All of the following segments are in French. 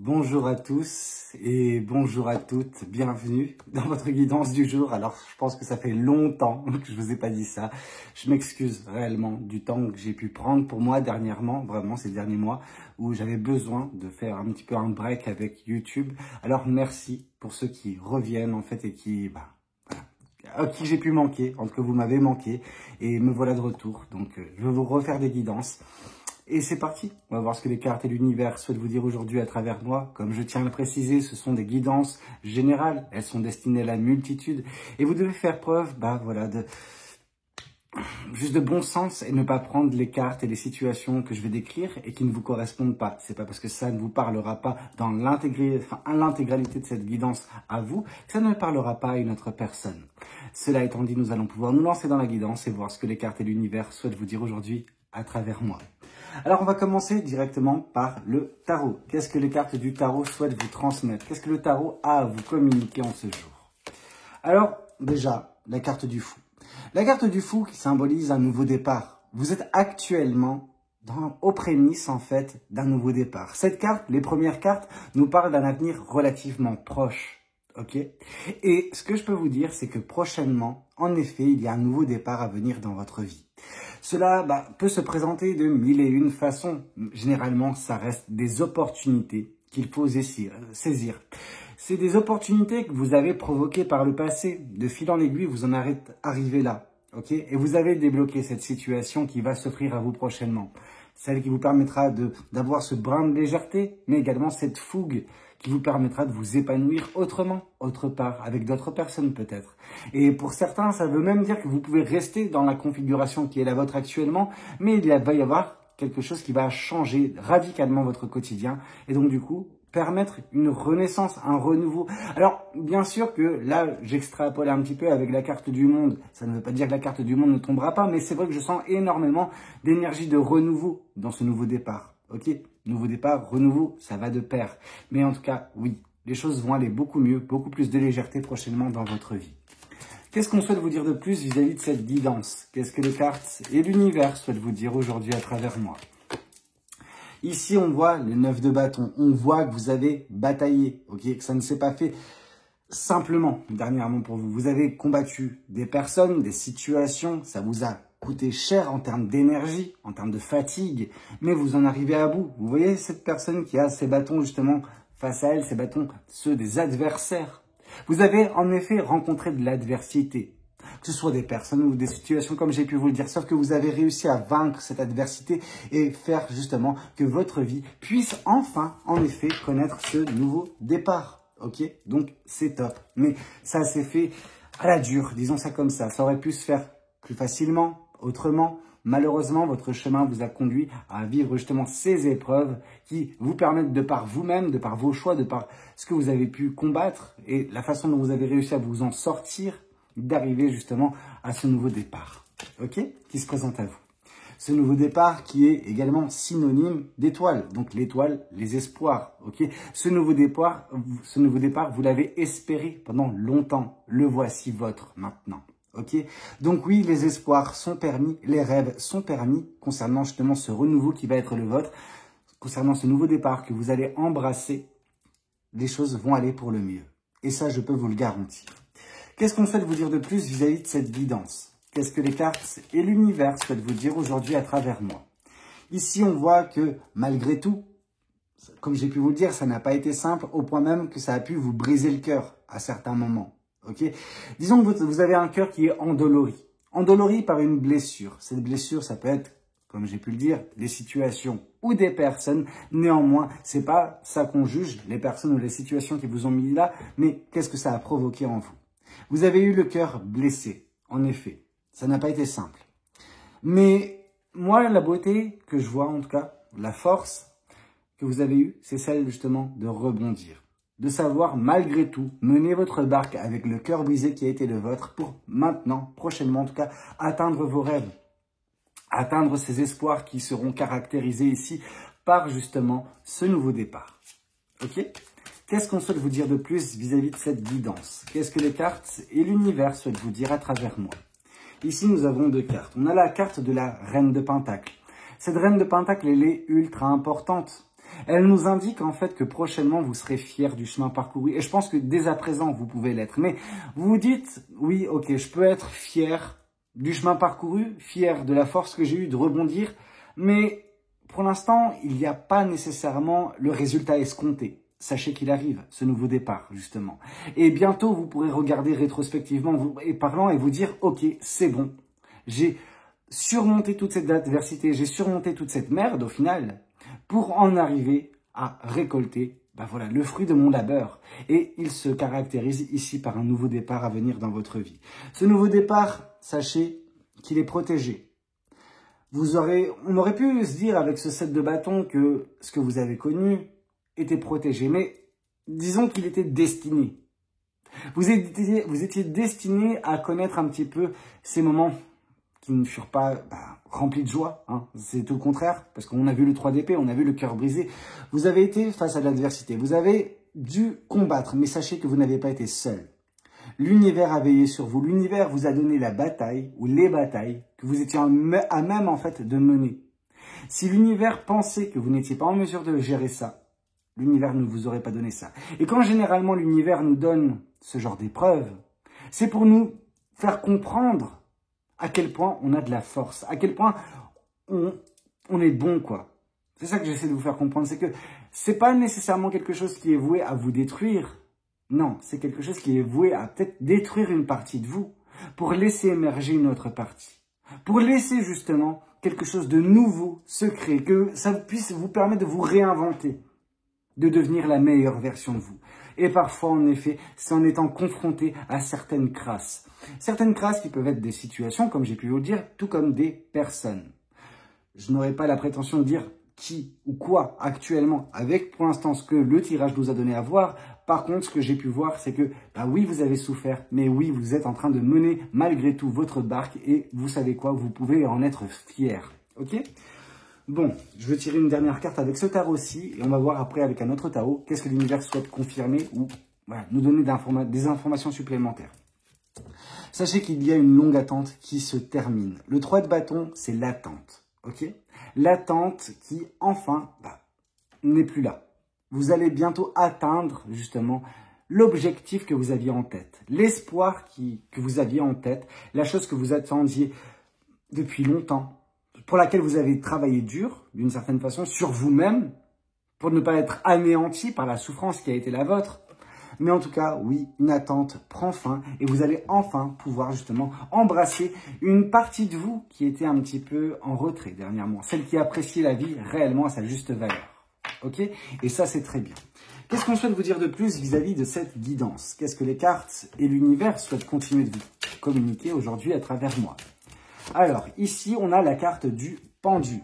Bonjour à tous et bonjour à toutes, bienvenue dans votre guidance du jour. Alors je pense que ça fait longtemps que je vous ai pas dit ça, je m'excuse réellement du temps que j'ai pu prendre pour moi dernièrement, vraiment ces derniers mois où j'avais besoin de faire un petit peu un break avec YouTube. Alors merci pour ceux qui reviennent en fait et qui, à qui j'ai pu manquer, en tout cas vous m'avez manqué et me voilà de retour. Donc je vais vous refaire des guidances. Et c'est parti, on va voir ce que les cartes et l'univers souhaitent vous dire aujourd'hui à travers moi. Comme je tiens à le préciser, ce sont des guidances générales, elles sont destinées à la multitude. Et vous devez faire preuve, juste de bon sens et ne pas prendre les cartes et les situations que je vais décrire et qui ne vous correspondent pas. C'est pas parce que ça ne vous parlera pas dans l'intégralité de cette guidance à vous, que ça ne parlera pas à une autre personne. Cela étant dit, nous allons pouvoir nous lancer dans la guidance et voir ce que les cartes et l'univers souhaitent vous dire aujourd'hui à travers moi. Alors, on va commencer directement par le tarot. Qu'est-ce que les cartes du tarot souhaitent vous transmettre? Qu'est-ce que le tarot a à vous communiquer en ce jour? Alors, déjà, la carte du fou. La carte du fou qui symbolise un nouveau départ. Vous êtes actuellement aux prémices, en fait, d'un nouveau départ. Cette carte, les premières cartes, nous parlent d'un avenir relativement proche. Ok? Et ce que je peux vous dire, c'est que prochainement, en effet, il y a un nouveau départ à venir dans votre vie. Cela peut se présenter de mille et une façons. Généralement, ça reste des opportunités qu'il faut saisir. C'est des opportunités que vous avez provoquées par le passé. De fil en aiguille, vous en êtes arrivé là. Okay, et vous avez débloqué cette situation qui va s'offrir à vous prochainement. Celle qui vous permettra d'avoir ce brin de légèreté, mais également cette fougue qui vous permettra de vous épanouir autrement, autre part, avec d'autres personnes peut-être. Et pour certains, ça veut même dire que vous pouvez rester dans la configuration qui est la vôtre actuellement, mais il va y avoir quelque chose qui va changer radicalement votre quotidien. Et donc du coup, permettre une renaissance, un renouveau. Alors, bien sûr que là, j'extrapole un petit peu avec la carte du monde. Ça ne veut pas dire que la carte du monde ne tombera pas, mais c'est vrai que je sens énormément d'énergie de renouveau dans ce nouveau départ. Ok, nouveau départ, renouveau, ça va de pair. Mais en tout cas, oui, les choses vont aller beaucoup mieux, beaucoup plus de légèreté prochainement dans votre vie. Qu'est-ce qu'on souhaite vous dire de plus vis-à-vis de cette guidance? Qu'est-ce que les cartes et l'univers souhaitent vous dire aujourd'hui à travers moi? Ici, on voit les 9 de bâton. On voit que vous avez bataillé, ok, que ça ne s'est pas fait simplement dernièrement pour vous. Vous avez combattu des personnes, des situations. Ça vous a coûté cher en termes d'énergie, en termes de fatigue, mais vous en arrivez à bout. Vous voyez cette personne qui a ses bâtons justement face à elle, ces bâtons, ceux des adversaires. Vous avez en effet rencontré de l'adversité. Que ce soit des personnes ou des situations comme j'ai pu vous le dire, sauf que vous avez réussi à vaincre cette adversité et faire justement que votre vie puisse enfin, en effet, connaître ce nouveau départ. Ok? Donc, c'est top. Mais ça s'est fait à la dure, disons ça comme ça. Ça aurait pu se faire plus facilement, autrement. Malheureusement, votre chemin vous a conduit à vivre justement ces épreuves qui vous permettent de par vous-même, de par vos choix, de par ce que vous avez pu combattre et la façon dont vous avez réussi à vous en sortir, d'arriver justement à ce nouveau départ, ok, qui se présente à vous. Ce nouveau départ qui est également synonyme d'étoile, donc l'étoile, les espoirs, ok. Ce nouveau départ, vous l'avez espéré pendant longtemps, le voici votre maintenant, ok. Donc oui, les espoirs sont permis, les rêves sont permis concernant justement ce renouveau qui va être le vôtre, concernant ce nouveau départ que vous allez embrasser, les choses vont aller pour le mieux. Et ça, je peux vous le garantir. Qu'est-ce qu'on souhaite vous dire de plus vis-à-vis de cette guidance? Qu'est-ce que les cartes et l'univers souhaitent vous dire aujourd'hui à travers moi? Ici, on voit que malgré tout, comme j'ai pu vous le dire, ça n'a pas été simple au point même que ça a pu vous briser le cœur à certains moments. Okay, disons que vous avez un cœur qui est endolori par une blessure. Cette blessure, ça peut être, comme j'ai pu le dire, des situations ou des personnes. Néanmoins, c'est pas ça qu'on juge, les personnes ou les situations qui vous ont mis là, mais qu'est-ce que ça a provoqué en vous? Vous avez eu le cœur blessé, en effet. Ça n'a pas été simple. Mais moi, la beauté que je vois, en tout cas, la force que vous avez eue, c'est celle justement de rebondir. De savoir, malgré tout, mener votre barque avec le cœur brisé qui a été le vôtre pour maintenant, prochainement en tout cas, atteindre vos rêves. Atteindre ces espoirs qui seront caractérisés ici par justement ce nouveau départ. Ok ? Qu'est-ce qu'on souhaite vous dire de plus vis-à-vis de cette guidance? Qu'est-ce que les cartes et l'univers souhaitent vous dire à travers moi? Ici, nous avons deux cartes. On a la carte de la Reine de Pentacle. Cette Reine de Pentacle, elle est ultra importante. Elle nous indique en fait que prochainement, vous serez fiers du chemin parcouru. Et je pense que dès à présent, vous pouvez l'être. Mais vous vous dites, oui, ok, je peux être fier du chemin parcouru, fier de la force que j'ai eue de rebondir. Mais pour l'instant, il n'y a pas nécessairement le résultat escompté. Sachez qu'il arrive, ce nouveau départ, justement. Et bientôt, vous pourrez regarder rétrospectivement et parlant et vous dire, ok, c'est bon. J'ai surmonté toute cette adversité, j'ai surmonté toute cette merde au final pour en arriver à récolter voilà, le fruit de mon labeur. Et il se caractérise ici par un nouveau départ à venir dans votre vie. Ce nouveau départ, sachez qu'il est protégé. On aurait pu se dire avec ce set de bâtons que ce que vous avez connu était protégé, mais disons qu'il était destiné. Vous étiez destiné à connaître un petit peu ces moments qui ne furent pas remplis de joie. Hein. C'est tout le contraire, parce qu'on a vu le 3 d'épée, on a vu le cœur brisé. Vous avez été face à l'adversité, vous avez dû combattre, mais sachez que vous n'avez pas été seul. L'univers a veillé sur vous, l'univers vous a donné la bataille, ou les batailles, que vous étiez à même en fait de mener. Si l'univers pensait que vous n'étiez pas en mesure de gérer ça, l'univers ne vous aurait pas donné ça. Et quand généralement l'univers nous donne ce genre d'épreuve, c'est pour nous faire comprendre à quel point on a de la force, à quel point on est bon, quoi. C'est ça que j'essaie de vous faire comprendre, c'est que c'est pas nécessairement quelque chose qui est voué à vous détruire. Non, c'est quelque chose qui est voué à peut-être détruire une partie de vous pour laisser émerger une autre partie. Pour laisser justement quelque chose de nouveau se créer, que ça puisse vous permettre de vous réinventer, de devenir la meilleure version de vous. Et parfois, en effet, c'est en étant confronté à certaines crasses. Certaines crasses qui peuvent être des situations, comme j'ai pu vous le dire, tout comme des personnes. Je n'aurais pas la prétention de dire qui ou quoi actuellement, avec pour l'instant ce que le tirage nous a donné à voir. Par contre, ce que j'ai pu voir, c'est que oui, vous avez souffert, mais oui, vous êtes en train de mener malgré tout votre barque et vous savez quoi, vous pouvez en être fier. Ok ? Bon, je vais tirer une dernière carte avec ce tarot-ci et on va voir après avec un autre tarot qu'est-ce que l'univers souhaite confirmer ou nous donner des informations supplémentaires. Sachez qu'il y a une longue attente qui se termine. Le 3 de bâton, c'est l'attente. Ok ? L'attente qui, enfin, n'est plus là. Vous allez bientôt atteindre, justement, l'objectif que vous aviez en tête. L'espoir que vous aviez en tête, la chose que vous attendiez depuis longtemps, pour laquelle vous avez travaillé dur, d'une certaine façon, sur vous-même, pour ne pas être anéanti par la souffrance qui a été la vôtre. Mais en tout cas, oui, une attente prend fin et vous allez enfin pouvoir justement embrasser une partie de vous qui était un petit peu en retrait dernièrement. Celle qui apprécie la vie réellement à sa juste valeur. Ok ? Et ça, c'est très bien. Qu'est-ce qu'on souhaite vous dire de plus vis-à-vis de cette guidance? Qu'est-ce que les cartes et l'univers souhaitent continuer de vous communiquer aujourd'hui à travers moi? Alors, ici, on a la carte du pendu.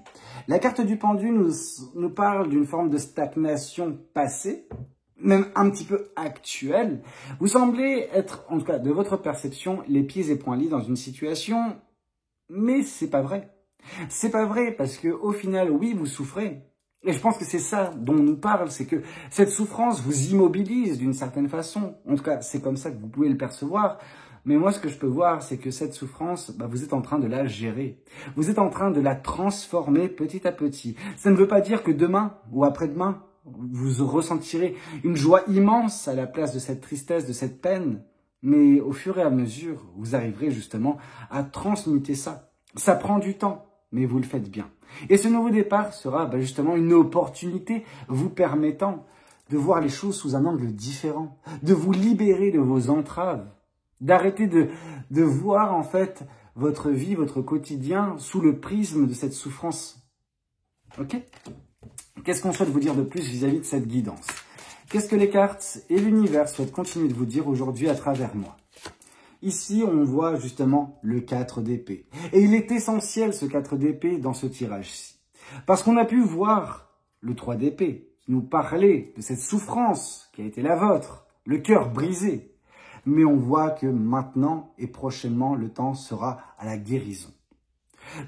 La carte du pendu nous parle d'une forme de stagnation passée, même un petit peu actuelle. Vous semblez être, en tout cas de votre perception, les pieds et poings liés dans une situation, mais c'est pas vrai. C'est pas vrai parce que au final, oui, vous souffrez. Et je pense que c'est ça dont on nous parle, c'est que cette souffrance vous immobilise d'une certaine façon. En tout cas, c'est comme ça que vous pouvez le percevoir. Mais moi, ce que je peux voir, c'est que cette souffrance, vous êtes en train de la gérer. Vous êtes en train de la transformer petit à petit. Ça ne veut pas dire que demain ou après-demain, vous ressentirez une joie immense à la place de cette tristesse, de cette peine. Mais au fur et à mesure, vous arriverez justement à transmuter ça. Ça prend du temps, mais vous le faites bien. Et ce nouveau départ sera justement une opportunité vous permettant de voir les choses sous un angle différent, de vous libérer de vos entraves, d'arrêter de voir en fait votre vie, votre quotidien sous le prisme de cette souffrance. Ok ? Qu'est-ce qu'on souhaite vous dire de plus vis-à-vis de cette guidance? Qu'est-ce que les cartes et l'univers souhaitent continuer de vous dire aujourd'hui à travers moi? Ici, on voit justement le 4 d'épée. Et il est essentiel ce 4 d'épée dans ce tirage-ci. Parce qu'on a pu voir le 3 d'épée qui nous parlait de cette souffrance qui a été la vôtre, le cœur brisé. Mais on voit que maintenant et prochainement, le temps sera à la guérison.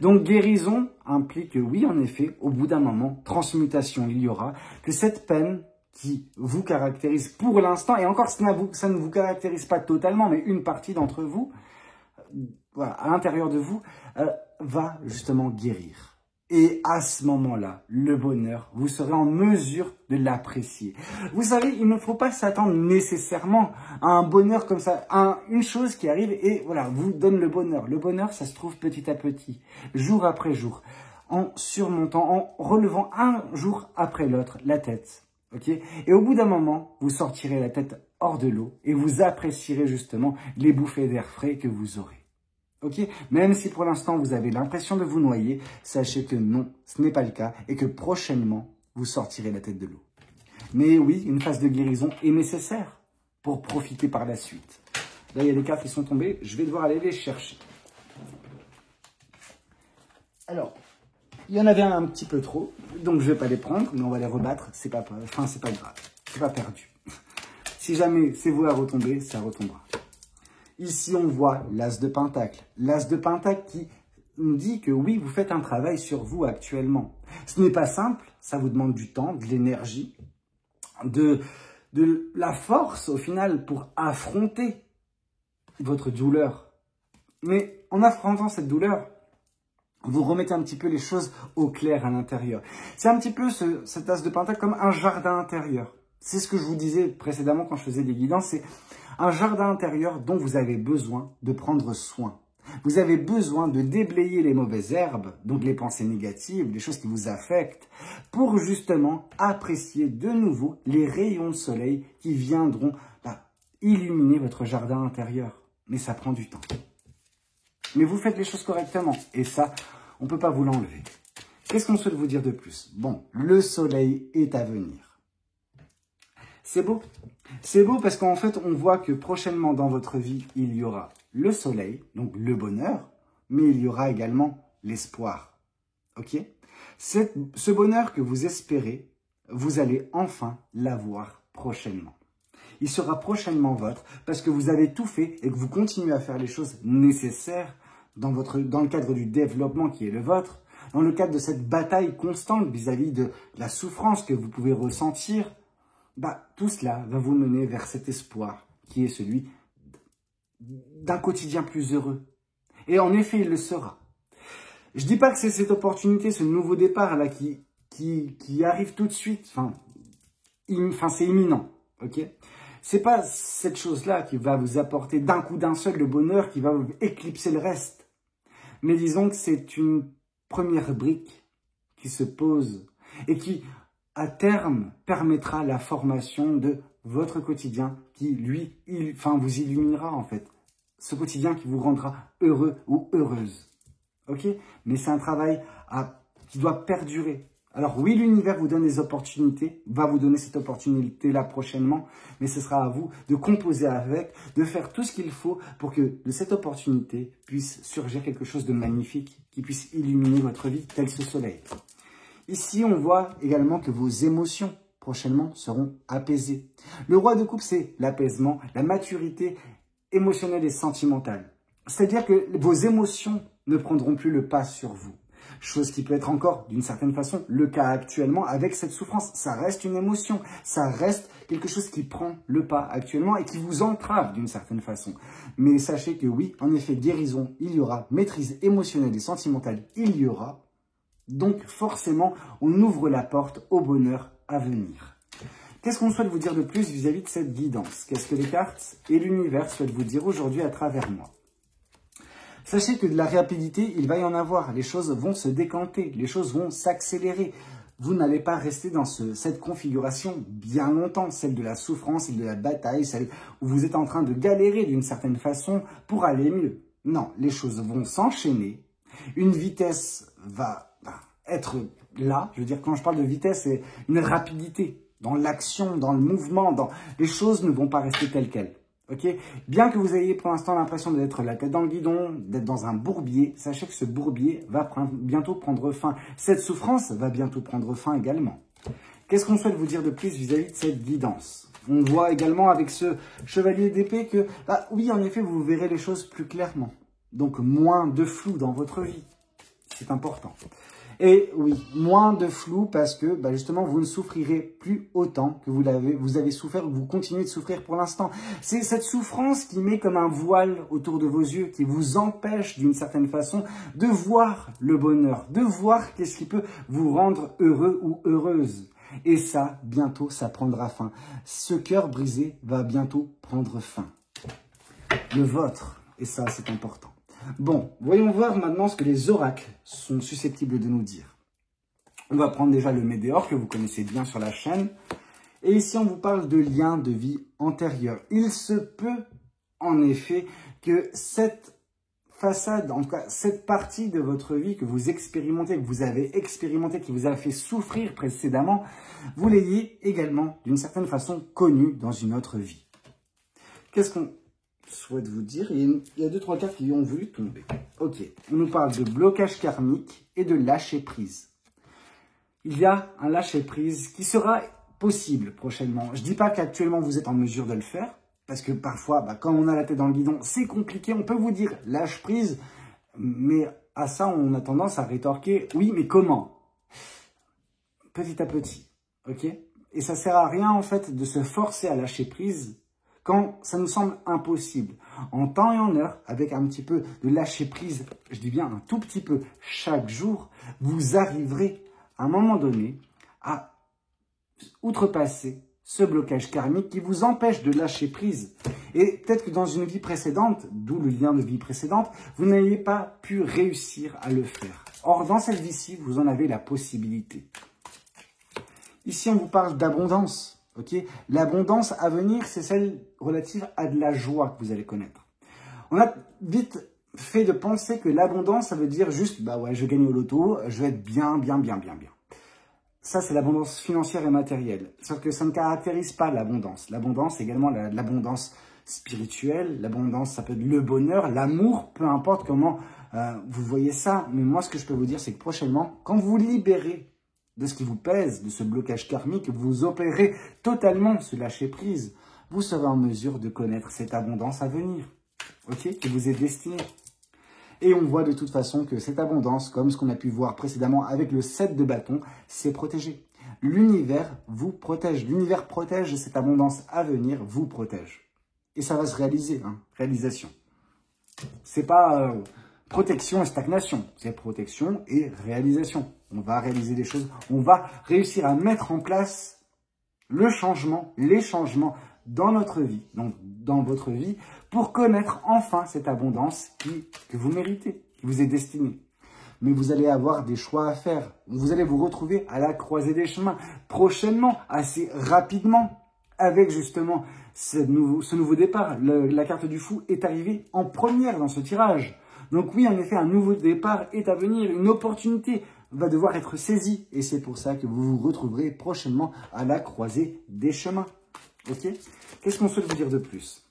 Donc guérison implique, oui en effet, au bout d'un moment, transmutation il y aura, que cette peine qui vous caractérise pour l'instant, et encore ça ne vous caractérise pas totalement, mais une partie d'entre vous, voilà, à l'intérieur de vous, va justement guérir. Et à ce moment-là, le bonheur, vous serez en mesure de l'apprécier. Vous savez, il ne faut pas s'attendre nécessairement à un bonheur comme ça, à une chose qui arrive et voilà, vous donne le bonheur. Le bonheur, ça se trouve petit à petit, jour après jour, en surmontant, en relevant un jour après l'autre la tête. Okay, et au bout d'un moment, vous sortirez la tête hors de l'eau et vous apprécierez justement les bouffées d'air frais que vous aurez. Okay, même si pour l'instant vous avez l'impression de vous noyer, sachez que non, ce n'est pas le cas et que prochainement, vous sortirez la tête de l'eau. Mais oui, une phase de guérison est nécessaire pour profiter par la suite. Là, il y a des cartes qui sont tombées, je vais devoir aller les chercher. Alors, il y en avait un petit peu trop, donc je ne vais pas les prendre, mais on va les rebattre, c'est pas grave, c'est pas perdu. Si jamais c'est vous à retomber, ça retombera. Ici, on voit l'as de pentacle. L'as de pentacle qui nous dit que oui, vous faites un travail sur vous actuellement. Ce n'est pas simple, ça vous demande du temps, de l'énergie, de la force au final pour affronter votre douleur. Mais en affrontant cette douleur, vous remettez un petit peu les choses au clair à l'intérieur. C'est un petit peu cet as de pentacle comme un jardin intérieur. C'est ce que je vous disais précédemment quand je faisais des guidances, c'est un jardin intérieur dont vous avez besoin de prendre soin. Vous avez besoin de déblayer les mauvaises herbes, donc les pensées négatives, les choses qui vous affectent, pour justement apprécier de nouveau les rayons de soleil qui viendront illuminer votre jardin intérieur. Mais ça prend du temps. Mais vous faites les choses correctement et ça, on ne peut pas vous l'enlever. Qu'est-ce qu'on souhaite vous dire de plus? Bon, le soleil est à venir. C'est beau. C'est beau parce qu'en fait, on voit que prochainement dans votre vie, il y aura le soleil, donc le bonheur, mais il y aura également l'espoir. Ok? Ce bonheur que vous espérez, vous allez enfin l'avoir prochainement. Il sera prochainement votre parce que vous avez tout fait et que vous continuez à faire les choses nécessaires dans le cadre du développement qui est le vôtre, dans le cadre de cette bataille constante vis-à-vis de la souffrance que vous pouvez ressentir. Tout cela va vous mener vers cet espoir qui est celui d'un quotidien plus heureux. Et en effet, il le sera. Je ne dis pas que c'est cette opportunité, ce nouveau départ là qui arrive tout de suite. C'est imminent, ok? C'est pas cette chose-là qui va vous apporter d'un coup d'un seul le bonheur, qui va vous éclipser le reste. Mais disons que c'est une première brique qui se pose et qui, à terme, permettra la formation de votre quotidien qui, lui, vous illuminera en fait. Ce quotidien qui vous rendra heureux ou heureuse. Ok? Mais c'est un travail qui doit perdurer. Alors oui, l'univers vous donne des opportunités, va vous donner cette opportunité-là prochainement, mais ce sera à vous de composer avec, de faire tout ce qu'il faut pour que de cette opportunité puisse surgir quelque chose de magnifique, qui puisse illuminer votre vie tel ce soleil. Ici, on voit également que vos émotions prochainement seront apaisées. Le roi de coupe, c'est l'apaisement, la maturité émotionnelle et sentimentale. C'est-à-dire que vos émotions ne prendront plus le pas sur vous. Chose qui peut être encore, d'une certaine façon, le cas actuellement avec cette souffrance. Ça reste une émotion, ça reste quelque chose qui prend le pas actuellement et qui vous entrave d'une certaine façon. Mais sachez que oui, en effet, guérison, il y aura, maîtrise émotionnelle et sentimentale, il y aura. Donc forcément, on ouvre la porte au bonheur à venir. Qu'est-ce qu'on souhaite vous dire de plus vis-à-vis de cette guidance? Qu'est-ce que les cartes et l'univers souhaitent vous dire aujourd'hui à travers moi? Sachez que de la rapidité, il va y en avoir. Les choses vont se décanter, les choses vont s'accélérer. Vous n'allez pas rester dans cette configuration bien longtemps, celle de la souffrance, celle de la bataille, celle où vous êtes en train de galérer d'une certaine façon pour aller mieux. Non, les choses vont s'enchaîner. Une vitesse va être là. Je veux dire, quand je parle de vitesse, c'est une rapidité dans l'action, dans le mouvement. Les choses ne vont pas rester telles quelles. Okay? Bien que vous ayez pour l'instant l'impression d'être la tête dans le guidon, d'être dans un bourbier, sachez que ce bourbier va bientôt prendre fin. Cette souffrance va bientôt prendre fin également. Qu'est-ce qu'on souhaite vous dire de plus vis-à-vis de cette guidance? On voit également avec ce chevalier d'épée que, oui, en effet, vous verrez les choses plus clairement. Donc, moins de flou dans votre vie. C'est important. Et oui, moins de flou parce que justement, vous ne souffrirez plus autant que vous avez souffert ou vous continuez de souffrir pour l'instant. C'est cette souffrance qui met comme un voile autour de vos yeux, qui vous empêche d'une certaine façon de voir le bonheur, de voir qu'est-ce qui peut vous rendre heureux ou heureuse. Et ça, bientôt, ça prendra fin. Ce cœur brisé va bientôt prendre fin. Le vôtre. Et ça, c'est important. Bon, voyons voir maintenant ce que les oracles sont susceptibles de nous dire. On va prendre déjà le Médéor que vous connaissez bien sur la chaîne. Et ici, on vous parle de liens de vie antérieurs. Il se peut, en effet, que cette façade, en tout cas, cette partie de votre vie que vous expérimentez, que vous avez expérimenté, qui vous a fait souffrir précédemment, vous l'ayez également, d'une certaine façon, connue dans une autre vie. Qu'est-ce qu'on souhaite vous dire? Il y a 2-3 cartes qui ont voulu tomber. Ok, on nous parle de blocage karmique et de lâcher prise. Il y a un lâcher prise qui sera possible prochainement. Je ne dis pas qu'actuellement vous êtes en mesure de le faire, parce que parfois, quand on a la tête dans le guidon, c'est compliqué. On peut vous dire lâche prise, mais à ça, on a tendance à rétorquer oui, mais comment? Petit à petit, ok? Et ça sert à rien en fait de se forcer à lâcher prise quand ça nous semble impossible. En temps et en heure, avec un petit peu de lâcher prise, je dis bien un tout petit peu chaque jour, vous arriverez à un moment donné à outrepasser ce blocage karmique qui vous empêche de lâcher prise. Et peut-être que dans une vie précédente, d'où le lien de vie précédente, vous n'ayez pas pu réussir à le faire. Or, dans cette vie-ci, vous en avez la possibilité. Ici, on vous parle d'abondance. Okay, l'abondance à venir, c'est celle relative à de la joie que vous allez connaître. On a vite fait de penser que l'abondance, ça veut dire juste, ouais, je gagne au loto, je vais être bien. Ça, c'est l'abondance financière et matérielle. Sauf que ça ne caractérise pas l'abondance. L'abondance, c'est également l'abondance spirituelle. L'abondance, ça peut être le bonheur, l'amour, peu importe comment vous voyez ça. Mais moi, ce que je peux vous dire, c'est que prochainement, quand vous libérez de ce qui vous pèse, de ce blocage karmique, vous opérez totalement ce lâcher prise, vous serez en mesure de connaître cette abondance à venir, ok, qui vous est destinée. Et on voit de toute façon que cette abondance, comme ce qu'on a pu voir précédemment avec le 7 de bâton, c'est protégé. L'univers vous protège, l'univers protège cette abondance à venir, vous protège. Et ça va se réaliser, réalisation. C'est pas protection et stagnation, c'est protection et réalisation. On va réaliser des choses, on va réussir à mettre en place le changement, les changements dans notre vie, donc dans votre vie, pour connaître enfin cette abondance que vous méritez, qui vous est destinée. Mais vous allez avoir des choix à faire. Vous allez vous retrouver à la croisée des chemins prochainement, assez rapidement, avec justement ce nouveau départ. La carte du fou est arrivée en première dans ce tirage. Donc oui, en effet, un nouveau départ est à venir, une opportunité va devoir être saisie. Et c'est pour ça que vous vous retrouverez prochainement à la croisée des chemins. Ok? Qu'est-ce qu'on souhaite vous dire de plus?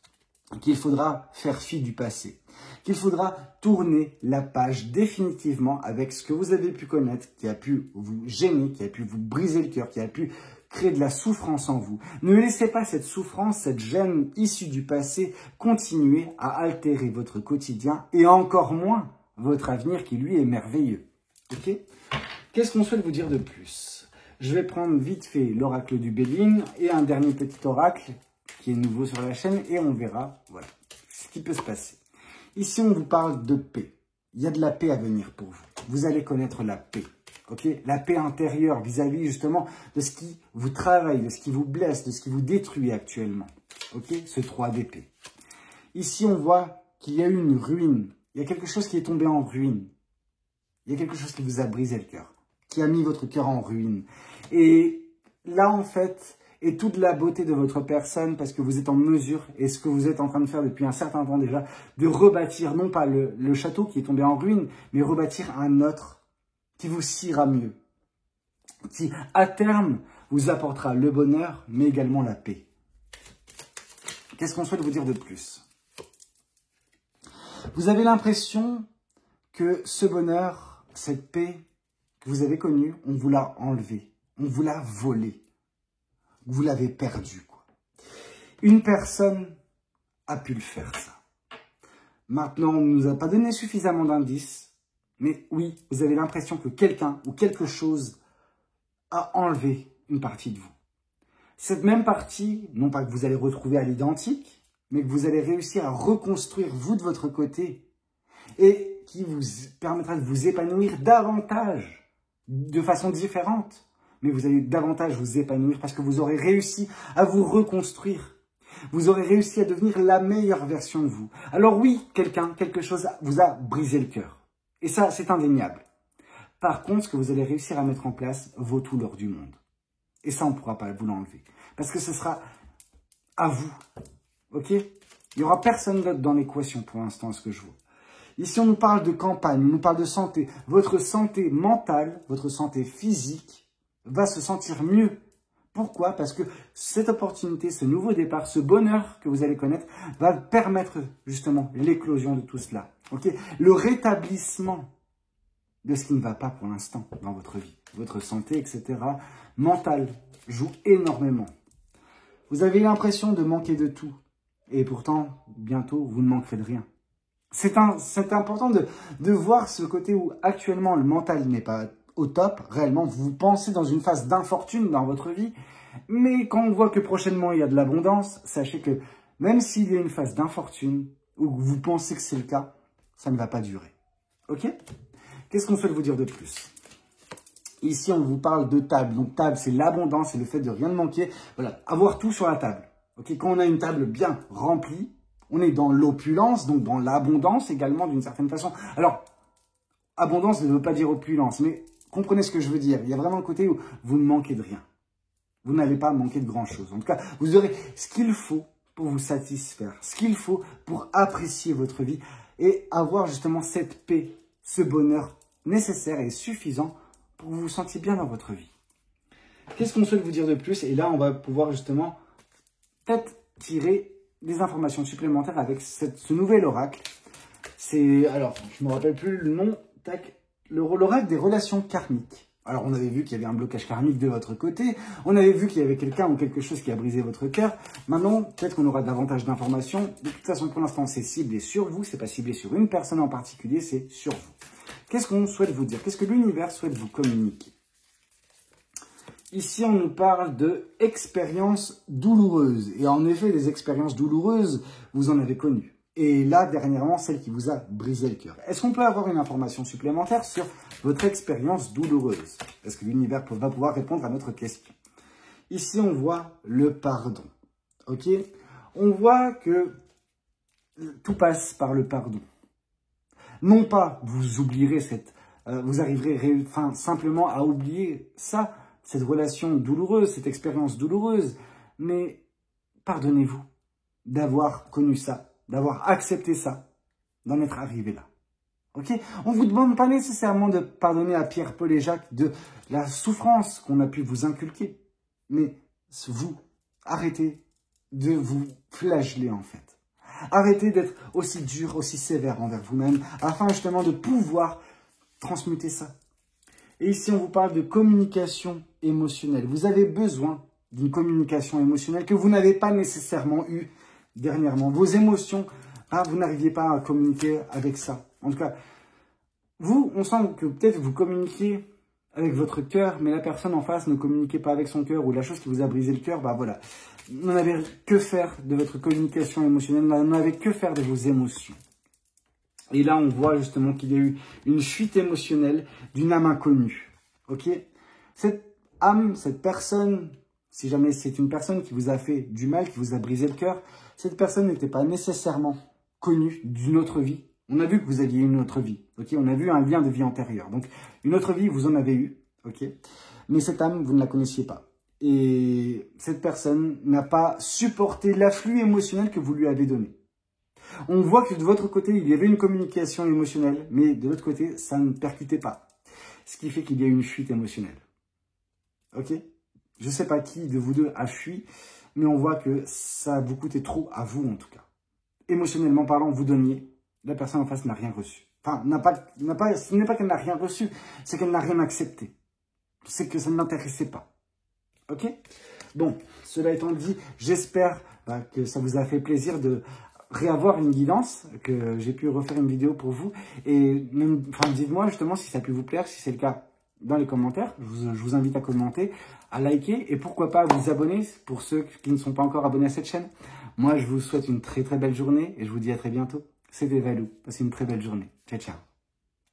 Qu'il faudra faire fi du passé. Qu'il faudra tourner la page définitivement avec ce que vous avez pu connaître, qui a pu vous gêner, qui a pu vous briser le cœur, qui a pu créer de la souffrance en vous. Ne laissez pas cette souffrance, cette gêne issue du passé continuer à altérer votre quotidien et encore moins votre avenir qui lui est merveilleux. Ok? Qu'est-ce qu'on souhaite vous dire de plus? Je vais prendre vite fait l'oracle du Béline et un dernier petit oracle qui est nouveau sur la chaîne et on verra voilà, ce qui peut se passer. Ici, on vous parle de paix. Il y a de la paix à venir pour vous. Vous allez connaître la paix. Okay, la paix intérieure vis-à-vis justement de ce qui vous travaille, de ce qui vous blesse, de ce qui vous détruit actuellement. Okay, ce 3 d'épée. Ici, on voit qu'il y a eu une ruine. Il y a quelque chose qui est tombé en ruine. Il y a quelque chose qui vous a brisé le cœur, qui a mis votre cœur en ruine. Et là, en fait, est toute la beauté de votre personne parce que vous êtes en mesure, et ce que vous êtes en train de faire depuis un certain temps déjà, de rebâtir non pas le château qui est tombé en ruine, mais rebâtir un autre qui vous sciera mieux, qui à terme vous apportera le bonheur, mais également la paix. Qu'est-ce qu'on souhaite vous dire de plus? Vous avez l'impression que ce bonheur, cette paix que vous avez connue, on vous l'a enlevé, on vous l'a volé, vous l'avez perdu, quoi. Une personne a pu le faire, ça. Maintenant, on ne nous a pas donné suffisamment d'indices, Mais oui, vous avez l'impression que quelqu'un ou quelque chose a enlevé une partie de vous. Cette même partie, non pas que vous allez retrouver à l'identique, mais que vous allez réussir à reconstruire vous de votre côté et qui vous permettra de vous épanouir davantage, de façon différente. Mais vous allez davantage vous épanouir parce que vous aurez réussi à vous reconstruire. Vous aurez réussi à devenir la meilleure version de vous. Alors oui, quelque chose vous a brisé le cœur. Et ça, c'est indéniable. Par contre, ce que vous allez réussir à mettre en place vaut tout l'or du monde. Et ça, on ne pourra pas vous l'enlever. Parce que ce sera à vous. Ok? Il n'y aura personne d'autre dans l'équation pour l'instant, ce que je vois. Ici, on nous parle de campagne, on nous parle de santé. Votre santé mentale, votre santé physique va se sentir mieux. Pourquoi? Parce que cette opportunité, ce nouveau départ, ce bonheur que vous allez connaître va permettre justement l'éclosion de tout cela. Ok? Le rétablissement de ce qui ne va pas pour l'instant dans votre vie. Votre santé, etc. mentale joue énormément. Vous avez l'impression de manquer de tout. Et pourtant, bientôt, vous ne manquerez de rien. C'est important de voir ce côté où actuellement le mental n'est pas au top. Réellement, vous pensez dans une phase d'infortune dans votre vie. Mais quand on voit que prochainement il y a de l'abondance, sachez que même s'il y a une phase d'infortune, ou que vous pensez que c'est le cas, ça ne va pas durer. Ok? Qu'est-ce qu'on souhaite vous dire de plus? Ici, on vous parle de table. Donc, table, c'est l'abondance, c'est le fait de rien ne manquer. Voilà, avoir tout sur la table. Ok, quand on a une table bien remplie, on est dans l'opulence, donc dans l'abondance également d'une certaine façon. Alors, abondance ne veut pas dire opulence, mais comprenez ce que je veux dire. Il y a vraiment le côté où vous ne manquez de rien. Vous n'allez pas manquer de grand-chose. En tout cas, vous aurez ce qu'il faut pour vous satisfaire, ce qu'il faut pour apprécier votre vie et avoir justement cette paix, ce bonheur nécessaire et suffisant pour que vous vous sentiez bien dans votre vie. Qu'est-ce qu'on souhaite vous dire de plus? Et là, on va pouvoir justement peut-être tirer des informations supplémentaires avec ce nouvel oracle. C'est, alors, je ne me rappelle plus le nom, tac, l'oracle des relations karmiques. Alors, on avait vu qu'il y avait un blocage karmique de votre côté. On avait vu qu'il y avait quelqu'un ou quelque chose qui a brisé votre cœur. Maintenant, peut-être qu'on aura davantage d'informations. De toute façon, pour l'instant, c'est ciblé sur vous. C'est pas ciblé sur une personne en particulier, c'est sur vous. Qu'est-ce qu'on souhaite vous dire? Qu'est-ce que l'univers souhaite vous communiquer? Ici, on nous parle de expériences douloureuses. Et en effet, les expériences douloureuses, vous en avez connues. Et là, dernièrement, celle qui vous a brisé le cœur. Est-ce qu'on peut avoir une information supplémentaire sur votre expérience douloureuse? Est-ce que l'univers va pouvoir répondre à notre question? Ici, on voit le pardon. Ok? On voit que tout passe par le pardon. Non pas vous oublierez vous arriverez simplement à oublier ça, cette relation douloureuse, cette expérience douloureuse, mais pardonnez-vous d'avoir connu ça, d'avoir accepté ça, d'en être arrivé là. Ok? On ne vous demande pas nécessairement de pardonner à Pierre, Paul et Jacques de la souffrance qu'on a pu vous inculquer, mais vous, arrêtez de vous flageller en fait. Arrêtez d'être aussi dur, aussi sévère envers vous-même, afin justement de pouvoir transmuter ça. Et ici, on vous parle de communication émotionnelle. Vous avez besoin d'une communication émotionnelle que vous n'avez pas nécessairement eue dernièrement. Vos émotions, vous n'arriviez pas à communiquer avec ça. En tout cas, vous, on sent que peut-être vous communiquez avec votre cœur, mais la personne en face ne communiquait pas avec son cœur, ou la chose qui vous a brisé le cœur, voilà. Vous n'avez que faire de votre communication émotionnelle, vous n'avez que faire de vos émotions. Et là, on voit justement qu'il y a eu une fuite émotionnelle d'une âme inconnue. Ok? Cette âme, cette personne, si jamais c'est une personne qui vous a fait du mal, qui vous a brisé le cœur, cette personne n'était pas nécessairement connue d'une autre vie. On a vu que vous aviez une autre vie. Ok? On a vu un lien de vie antérieure. Donc, une autre vie, vous en avez eu. Ok? Mais cette âme, vous ne la connaissiez pas. Et cette personne n'a pas supporté l'afflux émotionnel que vous lui avez donné. On voit que de votre côté, il y avait une communication émotionnelle, mais de l'autre côté, ça ne percutait pas. Ce qui fait qu'il y a une fuite émotionnelle. Ok? Je ne sais pas qui de vous deux a fui, mais on voit que ça vous coûtait trop, à vous en tout cas. Émotionnellement parlant, vous donniez, la personne en face n'a rien reçu. Enfin, ce n'est pas qu'elle n'a rien reçu, c'est qu'elle n'a rien accepté. C'est que ça ne l'intéressait pas. Ok? Bon, cela étant dit, j'espère que ça vous a fait plaisir de réavoir une guidance, que j'ai pu refaire une vidéo pour vous. Et dites-moi justement si ça a pu vous plaire, si c'est le cas dans les commentaires. Je vous invite à commenter, à liker et pourquoi pas à vous abonner pour ceux qui ne sont pas encore abonnés à cette chaîne. Moi, je vous souhaite une très très belle journée et je vous dis à très bientôt. C'était Valou. Passez une très belle journée. Ciao, ciao.